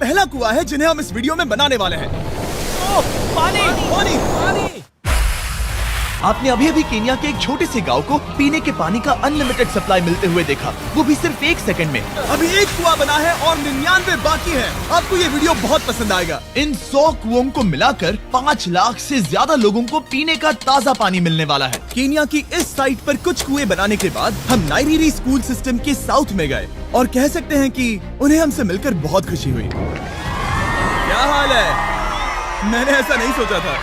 पहला कुआं है जिन्हें हम इस वीडियो में बनाने वाले हैं। पानी पानी पानी। आपने अभी अभी केन्या के एक छोटे से गांव को पीने के पानी का अनलिमिटेड सप्लाई मिलते हुए देखा, वो भी सिर्फ 1 सेकंड में। अभी एक कुआं बना है और 99 बाकी हैं। आपको ये वीडियो बहुत पसंद आएगा। इन 100 कुओं को मिलाकर 5 लाख से ज्यादा लोगों को पीने का ताज़ा पानी मिलने वाला है। केन्या की इस साइट पर कुछ कुएं बनाने के बाद हम नाइरीरी स्कूल सिस्टम के साउथ में गए और कह सकते हैं कि उन्हें हमसे मिलकर बहुत खुशी हुई। क्या हाल है? मैंने ऐसा नहीं सोचा था।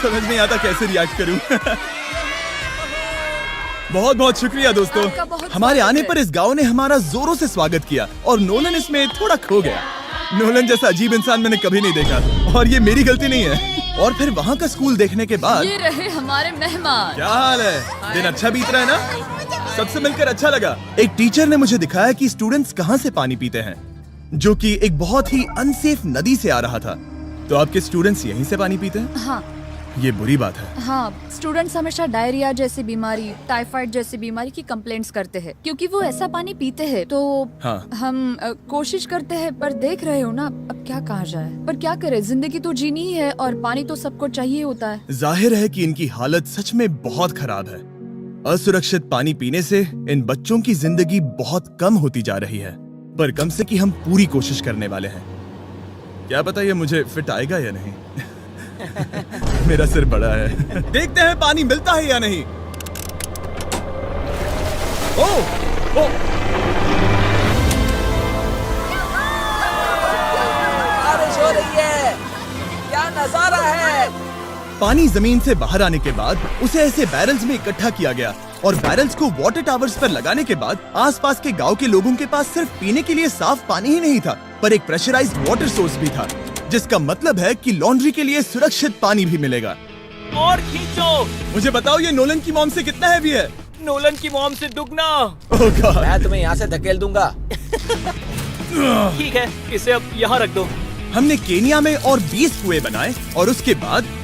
समझ नहीं आता कैसे रिएक्ट करूं। बहुत बहुत शुक्रिया दोस्तों। हमारे आने पर इस गांव ने हमारा जोरों से स्वागत किया और नोलन इसमें थोड़ा खो गया। नोलन जैसा अजीब इंसान मैंने कभी नहीं देखा और ये मेरी गलती नहीं है। और फिर वहाँ का स्कूल देखने के बाद ये रहे हमारे मेहमान। क्या हाल है? दिन अच्छा बीत रहा है ना? सबसे मिलकर अच्छा लगा। एक टीचर ने मुझे दिखाया कि स्टूडेंट्स कहाँ से पानी पीते हैं, जो कि एक बहुत ही अनसेफ नदी से आ रहा था। तो आपके स्टूडेंट्स यहीं से पानी पीते हैं? हाँ ये बुरी बात है। हाँ, स्टूडेंट्स हमेशा डायरिया जैसी बीमारी, टाइफाइड जैसी बीमारी की कंप्लेंट्स करते हैं क्योंकि वो ऐसा पानी पीते हैं। तो हाँ। हम कोशिश करते हैं, पर देख रहे हो ना, अब क्या कहा जाए। पर क्या करे, जिंदगी तो जीनी ही है और पानी तो सबको चाहिए होता है। जाहिर है कि इनकी हालत सच में बहुत खराब है। असुरक्षित पानी पीने से इन बच्चों की जिंदगी बहुत कम होती जा रही है, पर कम से कि हम पूरी कोशिश करने वाले हैं। क्या पता ये मुझे फिट आएगा या नहीं। मेरा सिर बड़ा है। देखते हैं पानी मिलता है या नहीं। ओ, बारिश हो रही है, क्या नजारा है। पानी जमीन से बाहर आने के बाद उसे ऐसे बैरल्स में इकट्ठा किया गया और बैरल्स को वाटर टावर्स पर लगाने के बाद आसपास के गांव के लोगों के पास सिर्फ पीने के लिए साफ पानी ही नहीं था, पर एक प्रेशराइज्ड वाटर सोर्स भी था, जिसका मतलब है कि लॉन्ड्री के लिए सुरक्षित पानी भी मिलेगा। और खींचो। मुझे बताओ ये नोलन की मॉम से कितना हैवी है? नोलन की मॉम से दुगना। ओह गॉड। मैं तुम्हें यहाँ से धकेल दूंगा। ठीक है, इसे अब यहाँ रख दो। हमने केन्या में और 20 कुएं बनाए और उसके बाद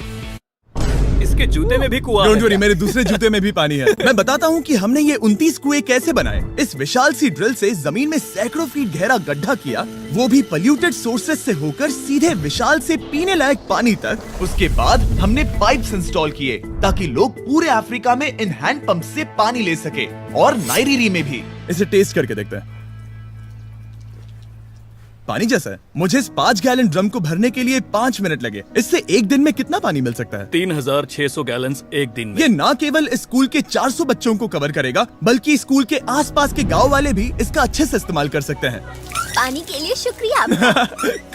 इसके जूते में भी कुआं डोंट है। वरी, मेरे दूसरे जूते में भी पानी है। मैं बताता हूँ कि हमने ये 29 कुएं कैसे बनाए। इस विशाल सी ड्रिल से जमीन में सैकड़ों फीट गहरा गड्ढा किया, वो भी पोल्यूटेड सोर्सेज से होकर सीधे विशाल से पीने लायक पानी तक। उसके बाद हमने पाइप्स इंस्टॉल किए ताकि लोग पूरे अफ्रीका में इन हैंड पंप से पानी ले सके और नाइरीरी में भी। इसे टेस्ट करके देखते हैं। पानी जैसा है। मुझे इस 5 गैलन ड्रम को भरने के लिए 5 मिनट लगे। इससे एक दिन में कितना पानी मिल सकता है? 3600 गैलन्स एक दिन में। ये न केवल इस स्कूल के 400 बच्चों को कवर करेगा, बल्कि स्कूल के आसपास के गांव वाले भी इसका अच्छे से इस्तेमाल कर सकते हैं। पानी के लिए शुक्रिया आपका।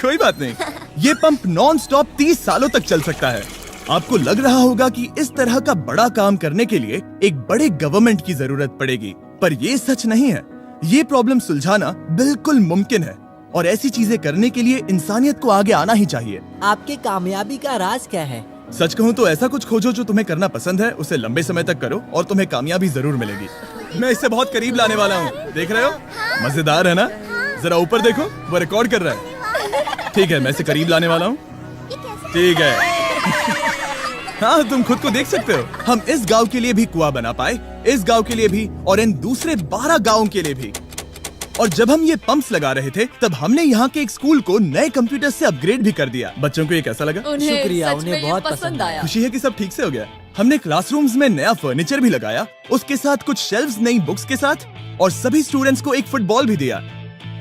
कोई बात नहीं। ये पंप नॉन स्टॉप 30 सालों तक चल सकता है। आपको लग रहा होगा कि इस तरह का बड़ा काम करने के लिए एक बड़े गवर्नमेंट की जरूरत पड़ेगी, पर ये सच नहीं है। ये प्रॉब्लम सुलझाना बिल्कुल मुमकिन है और ऐसी चीजें करने के लिए इंसानियत को आगे आना ही चाहिए। आपके कामयाबी का राज क्या है? सच कहूँ तो ऐसा कुछ खोजो जो तुम्हें करना पसंद है, उसे लंबे समय तक करो और तुम्हें कामयाबी जरूर मिलेगी। मैं इसे बहुत करीब लाने वाला हूँ, देख रहे हो? मजेदार है ना? जरा ऊपर देखो, वो रिकॉर्ड कर रहा है। ठीक है, मैं इसे करीब लाने वाला हूँ। ठीक है। हाँ, तुम खुद को देख सकते हो। हम इस गांव के लिए भी कुआं बना पाए, इस गांव के लिए भी और इन दूसरे 12 गांवों के लिए भी। और जब हम ये पंप्स लगा रहे थे, तब हमने यहाँ के एक स्कूल को नए कंप्यूटर से अपग्रेड भी कर दिया। बच्चों को ये कैसा लगा? उन्हें शुक्रिया, सच उन्हें में ये बहुत पसंद पसंद आया। खुशी है कि सब ठीक से हो गया। हमने क्लासरूम्स में नया फर्नीचर भी लगाया, उसके साथ कुछ शेल्व्स नई बुक्स के साथ, और सभी स्टूडेंट्स को एक फुटबॉल भी दिया।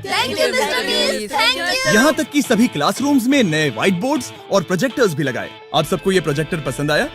Thank you mister beast, thank you. यहाँ तक कि सभी क्लासरूम्स में नए व्हाइट बोर्ड्स और प्रोजेक्टर्स भी लगाए। आप सबको ये प्रोजेक्टर पसंद आया?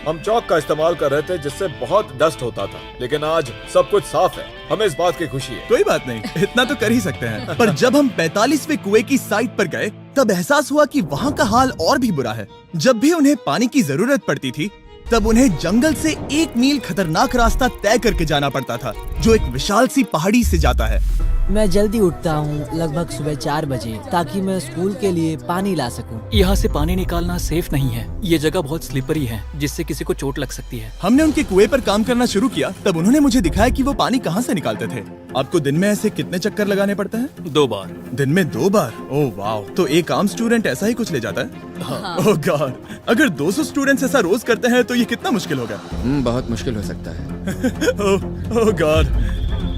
हम चौक का इस्तेमाल कर रहे थे जिससे बहुत डस्ट होता था, लेकिन आज सब कुछ साफ है। हमें इस बात की खुशी है। कोई बात नहीं, इतना तो कर ही सकते हैं। पर जब हम 45वें कुएं की साइट पर गए, तब एहसास हुआ कि वहाँ का हाल और भी बुरा है। जब भी उन्हें पानी की जरूरत पड़ती थी, तब उन्हें जंगल से 1 मील खतरनाक रास्ता तय करके जाना पड़ता था, जो एक विशाल सी पहाड़ी से जाता है। मैं जल्दी उठता हूँ, लगभग सुबह 4 बजे, ताकि मैं स्कूल के लिए पानी ला सकूँ। यहाँ से पानी निकालना सेफ नहीं है। ये जगह बहुत स्लिपरी है, जिससे किसी को चोट लग सकती है। हमने उनके कुएं पर काम करना शुरू किया, तब उन्होंने मुझे दिखाया कि वो पानी कहाँ से निकालते थे। आपको दिन में ऐसे कितने चक्कर लगाने पड़ते हैं? 2 बार। दिन में 2 बार? ओह वाह, तो एक आम स्टूडेंट ऐसा ही कुछ ले जाता है? हाँ। ओह गॉड, अगर 200 स्टूडेंट्स ऐसा रोज करते हैं तो ये कितना मुश्किल होगा। बहुत मुश्किल हो सकता है। ओह गॉड,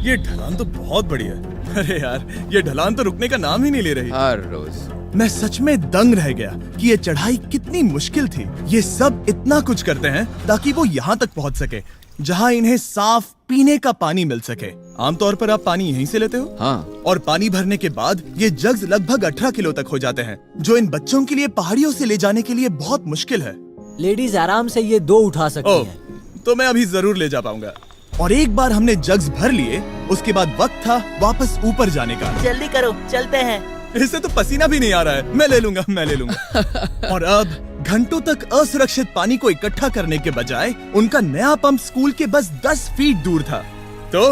ये ढलान तो बहुत बढ़िया है। अरे यार, ये ढलान तो रुकने का नाम ही नहीं ले रही। हर रोज मैं सच में दंग रह गया कि ये चढ़ाई कितनी मुश्किल थी। ये सब इतना कुछ करते हैं ताकि वो यहाँ तक पहुँच सके जहाँ इन्हें साफ पीने का पानी मिल सके। आमतौर पर आप पानी यहीं से लेते हो? हाँ। और पानी भरने के बाद ये जग्स लगभग 18 किलो तक हो जाते हैं, जो इन बच्चों के लिए पहाड़ियों से ले जाने के लिए बहुत मुश्किल है। लेडीज आराम से ये 2 उठा सकती ओह, हैं। तो मैं अभी जरूर ले जा पाऊंगा। और एक बार हमने जग्स भर लिए, उसके बाद वक्त था वापस ऊपर जाने का। जल्दी करो, चलते हैं। इससे तो पसीना भी नहीं आ रहा है। मैं ले लूंगा। और अब घंटों तक असुरक्षित पानी को इकट्ठा करने के बजाय उनका नया पंप स्कूल के बस 10 फीट दूर था, तो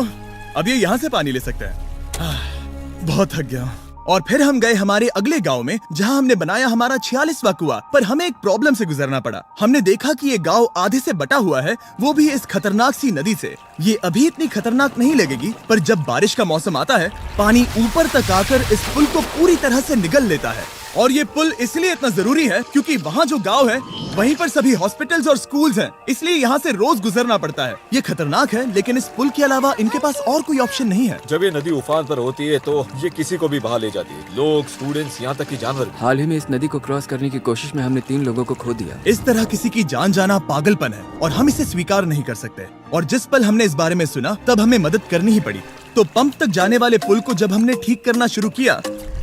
अब ये यहाँ से पानी ले सकते हैं। बहुत थक गया हूँ। और फिर हम गए हमारे अगले गांव में, जहां हमने बनाया हमारा 46वां कुआं। पर हमें एक प्रॉब्लम से गुजरना पड़ा। हमने देखा कि ये गांव आधे से बटा हुआ है, वो भी इस खतरनाक सी नदी से। ये अभी इतनी खतरनाक नहीं लगेगी, पर जब बारिश का मौसम आता है, पानी ऊपर तक आकर इस पुल को पूरी तरह से निगल लेता है। और ये पुल इसलिए इतना जरूरी है क्योंकि वहाँ जो गांव है, वहीं पर सभी हॉस्पिटल्स और स्कूल्स हैं, इसलिए यहाँ से रोज गुजरना पड़ता है। ये खतरनाक है, लेकिन इस पुल के अलावा इनके पास और कोई ऑप्शन नहीं है। जब ये नदी उफान पर होती है तो ये किसी को भी बहा ले जाती है, लोग, स्टूडेंट्स, यहाँ तक कि जानवर भी। हाल ही में इस नदी को क्रॉस करने की कोशिश में हमने 3 लोगों को खो दिया। इस तरह किसी की जान जाना पागलपन है और हम इसे स्वीकार नहीं कर सकते। और जिस पल हमने इस बारे में सुना, तब हमें मदद करनी ही पड़ी। तो पंप तक जाने वाले पुल को जब हमने ठीक करना शुरू किया,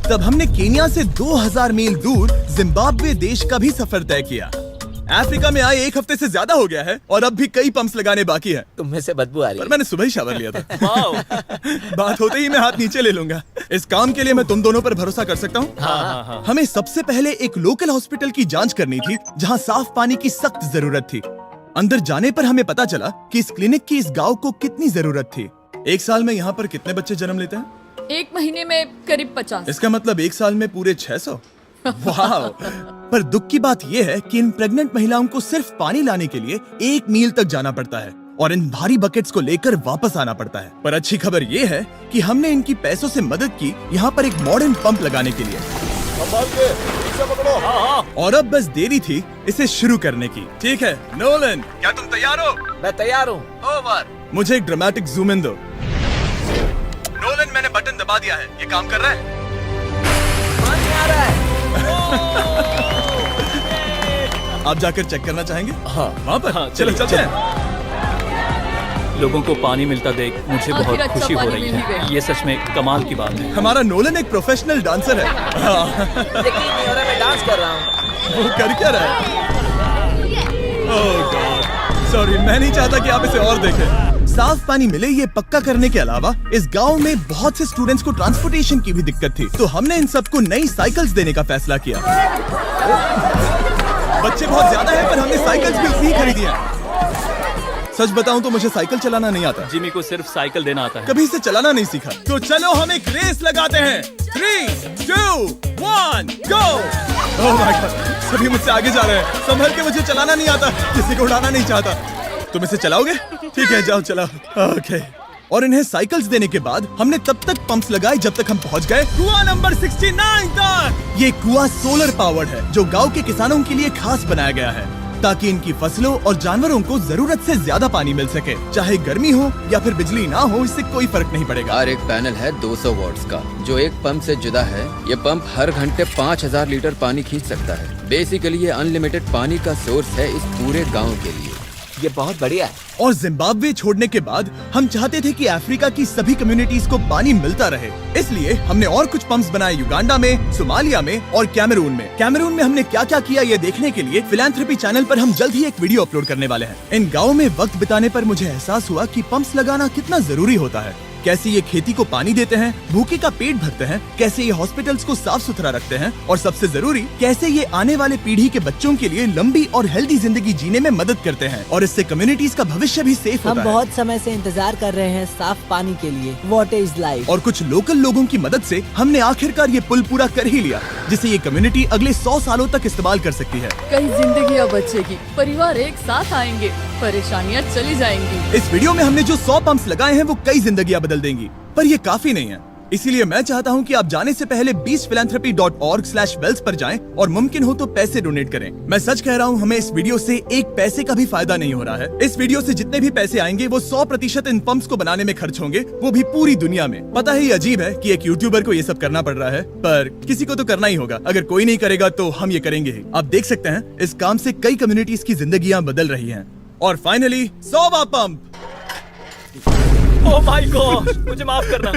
तब हमने केनिया से 2000 मील दूर जिम्बाब्वे देश का भी सफर तय किया। अफ्रीका में आए 1 हफ्ते से ज्यादा हो गया है और अब भी कई पंप्स लगाने बाकी हैं। तुम में से बदबू आ रही पर मैंने सुबह ही शावर लिया था। बात होते ही मैं हाथ नीचे ले लूंगा। इस काम के लिए मैं तुम दोनों पर भरोसा कर सकता हूँ? हाँ। हमें सबसे पहले एक लोकल हॉस्पिटल की जांच करनी थी, जहाँ साफ पानी की सख्त जरूरत थी। अंदर जाने पर हमें पता चला कि इस क्लिनिक की इस गांव को कितनी जरूरत थी। एक साल में यहाँ पर कितने बच्चे जन्म लेते हैं? 1 महीने में करीब 50। इसका मतलब एक साल में पूरे 600। वाह! पर दुख की बात यह है कि इन प्रेग्नेंट महिलाओं को सिर्फ पानी लाने के लिए 1 मील तक जाना पड़ता है और इन भारी बकेट्स को लेकर वापस आना पड़ता है। पर अच्छी खबर ये है कि हमने इनकी पैसों से मदद की यहाँ पर एक मॉडर्न पंप लगाने के लिए। संभाल के, ठीक से पकड़ो। और अब बस देरी थी इसे शुरू करने की। ठीक है नोलन, क्या तुम तैयार हो? मैं तैयार हूँ। ओवर। मुझे एक ड्रामेटिक जूम इन दो। नोलन, मैंने बटन दबा दिया है, ये काम कर रहा है? पानी आ रहा है। आप जाकर चेक करना चाहेंगे? हाँ। वहाँ पर? हाँ, चलो चलिए, चलते हैं। लोगों को पानी मिलता देख मुझे आखिर बहुत अच्छा खुशी हो पानी रही मिल ही है। गया। ये सच में कमाल की बात है। हमारा नोलन एक प्रोफेशनल डांसर है। हाँ। यकीन नहीं हो रहा, मैं डांस कर रहा हूँ। वो कर क्या रहा है? ओह गॉड, सॉरी, मैं नहीं चाहता कि आप इसे और देखें। साफ पानी मिले ये पक्का करने के अलावा इस गांव में बहुत से स्टूडेंट्स को ट्रांसपोर्टेशन की भी दिक्कत थी, तो हमने इन सबको नई साइकिल्स देने का फैसला किया। बच्चे बहुत ज्यादा हैं, पर हमने साइकिल्स भी उतनी ही खरीदी हैं। सच बताऊं तो मुझे साइकिल चलाना नहीं आता। जिमी को सिर्फ साइकिल देना आता है। कभी इसे चलाना नहीं सीखा। तो चलो हम एक रेस लगाते हैं। 3, 2, 1, गो! ओह माय गॉड, सभी मुझसे आगे जा रहे हैं। संभल के, मुझे चलाना नहीं आता, किसी को उड़ाना नहीं चाहता। तुम इसे चलाओगे? ठीक है, जाओ चलाओ। ओके। और इन्हें साइकिल्स देने के बाद हमने तब तक पंप्स लगाए जब तक हम पहुंच गए कुआं नंबर 69 तक। ये कुआं सोलर पावर्ड है, जो गांव के किसानों के लिए खास बनाया गया है, ताकि इनकी फसलों और जानवरों को जरूरत से ज्यादा पानी मिल सके। चाहे गर्मी हो या फिर बिजली ना हो, इससे कोई फर्क नहीं पड़ेगा। और एक पैनल है 200 वॉट्स का, जो एक पंप से जुदा है। ये पंप हर घंटे 5000 लीटर पानी खींच सकता है। बेसिकली ये अनलिमिटेड पानी का सोर्स है इस पूरे गाँव के लिए। ये बहुत बढ़िया है। और जिम्बाब्वे छोड़ने के बाद हम चाहते थे कि अफ्रीका की सभी कम्युनिटीज को पानी मिलता रहे, इसलिए हमने और कुछ पंप्स बनाए युगांडा में, सोमालिया में और कैमरून में। कैमरून में हमने क्या क्या किया ये देखने के लिए फिलैंथ्रोपी चैनल पर हम जल्द ही एक वीडियो अपलोड करने वाले हैं। इन गाँव में वक्त बिताने पर मुझे एहसास हुआ कि पंप्स लगाना कितना जरूरी होता है। कैसे ये खेती को पानी देते हैं, भूखे का पेट भरते हैं, कैसे ये हॉस्पिटल्स को साफ सुथरा रखते हैं, और सबसे जरूरी कैसे ये आने वाले पीढ़ी के बच्चों के लिए लंबी और हेल्दी जिंदगी जीने में मदद करते हैं, और इससे कम्युनिटीज का भविष्य भी सेफ हम होता है। बहुत समय से इंतजार कर रहे हैं साफ पानी के लिए। Water is life. और कुछ लोकल लोगों की मदद से हमने आखिरकार ये पुल पूरा कर ही लिया, जिसे ये कम्युनिटी अगले 100 सालों तक इस्तेमाल कर सकती है। कई जिंदगियां बचेगी, परिवार एक साथ आएंगे, परेशानियां चली जाएंगी। इस वीडियो में हमने जो 100 पंप्स लगाए हैं वो कई जिंदगियां बदल देंगी। पर ये काफी नहीं है। इसीलिए मैं चाहता हूं कि आप जाने से पहले beachphilanthropy.org/wells पर जाएं और मुमकिन हो तो पैसे डोनेट करें। मैं सच कह रहा हूं, हमें इस वीडियो से एक पैसे का भी फायदा नहीं हो रहा है। इस वीडियो से जितने भी पैसे आएंगे वो 100% इन पंप्स को बनाने में खर्च होंगे, वो भी पूरी दुनिया में। पता है ये अजीब है कि एक यूट्यूबर को ये सब करना पड़ रहा है, पर किसी को तो करना ही होगा। अगर कोई नहीं करेगा तो हम ये करेंगे ही। आप देख सकते हैं इस काम से कई कम्युनिटीज की जिंदगियां बदल रही हैं। और फाइनली 100वां पंप। ओह माय गॉड, मुझे माफ करना।